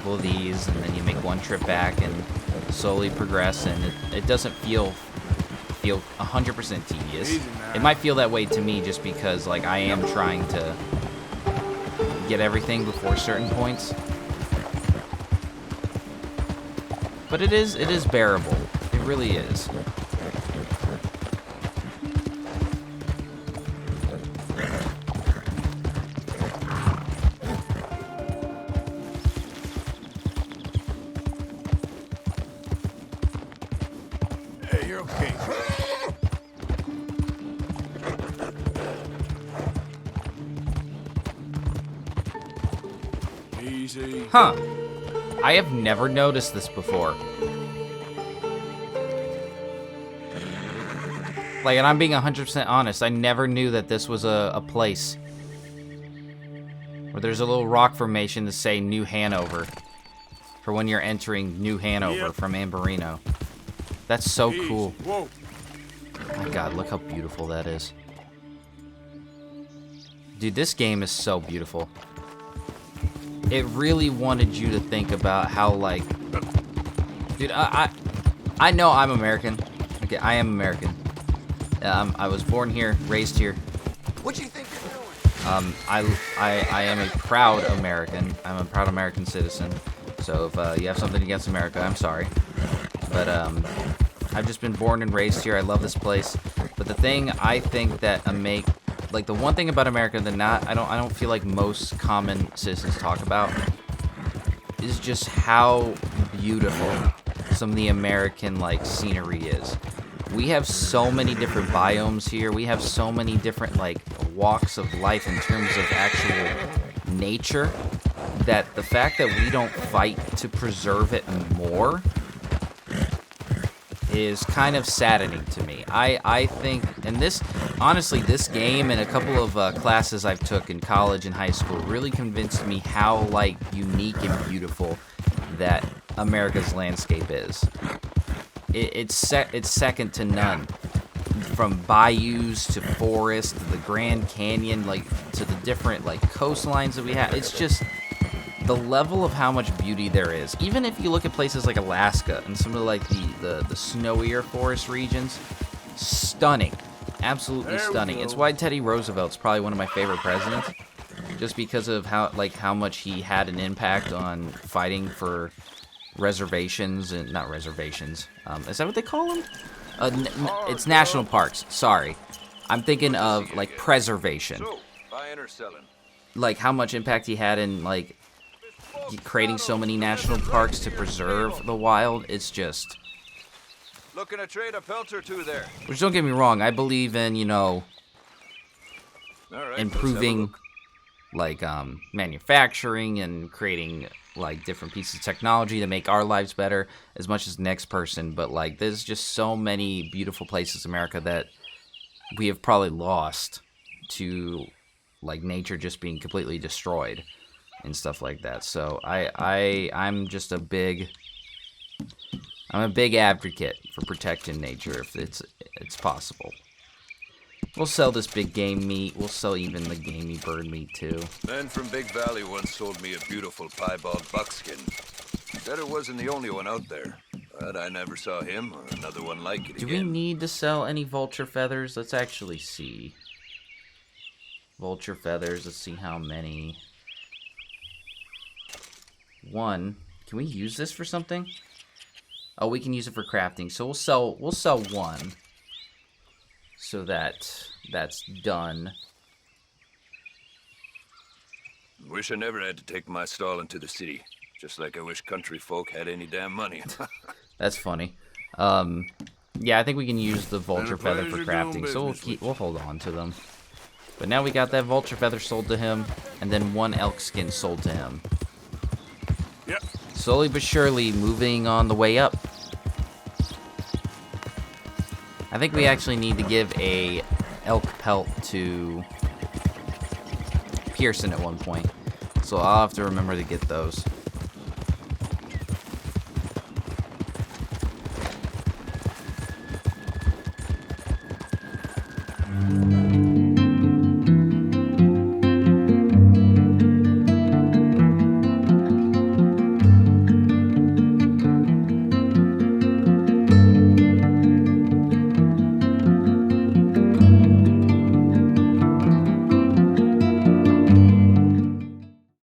then you make one trip back and slowly progress, and it doesn't feel 100% tedious. It might feel that way to me just because like I am trying to get everything before certain points. But it is bearable. It really is. Hey, you're okay. Easy. Huh. I have never noticed this before. Like, and I'm being 100% honest, I never knew that this was a place where there's a little rock formation to say New Hanover for when you're entering New Hanover from Amberino. That's so cool. Whoa. Oh my god, look how beautiful that is. Dude, this game is so beautiful. It really wanted you to think about how, like... Dude, I know I'm American. Okay, I am American. I was born here, raised here. What do you think you're doing? I am a proud American. I'm a proud American citizen. So if you have something against America, I'm sorry. But I've just been born and raised here. I love this place. But the thing I think that like the one thing about America that I don't feel like most common citizens talk about is just how beautiful some of the American like scenery is. We have so many different biomes here. We have so many different like walks of life in terms of actual nature, that the fact that we don't fight to preserve it more is kind of saddening to me. I think, and this, honestly, this game and a couple of classes I've took in college and high school really convinced me how, like, unique and beautiful that America's landscape is. It's second to none. From bayous to forest, to the Grand Canyon, like, to the different, like, coastlines that we have. It's just the level of how much beauty there is. Even if you look at places like Alaska and some of like the snowier forest regions, stunning, absolutely stunning. It's why Teddy Roosevelt's probably one of my favorite presidents, just because of how much he had an impact on fighting for reservations and not reservations. Is that what they call them? It's national parks. Sorry, I'm thinking of like preservation. So, buying or selling? Like how much impact he had in like creating so many national parks to preserve the wild. It's just, Looking to trade a pelt or two there. which don't get me wrong, I believe in, you know, All right, improving like manufacturing and creating like different pieces of technology to make our lives better as much as the next person. But like there's just so many beautiful places in America that we have probably lost to like nature just being completely destroyed and stuff like that. So I'm just a big advocate for protecting nature if it's possible. We'll sell this big game meat. We'll sell even the gamey bird meat too. Man from Big Valley once sold me a beautiful piebald buckskin. Said it wasn't the only one out there, but I never saw him or another one like it Do again. we need to sell any vulture feathers? Let's actually see. Vulture feathers. Let's see how many. One. Can we use this for something? Oh, we can use it for crafting. So we'll sell one. So that's done. Wish I never had to take my stall into the city. Just like I wish country folk had any damn money. That's funny. Yeah, I think we can use the vulture Been a feather for pleasure doing crafting. So business we'll hold on to them. But now we got that vulture feather sold to him, and then one elk skin sold to him. Yep. Slowly but surely moving on the way up. I think we actually need to give a elk pelt to Pearson at one point. So I'll have to remember to get those.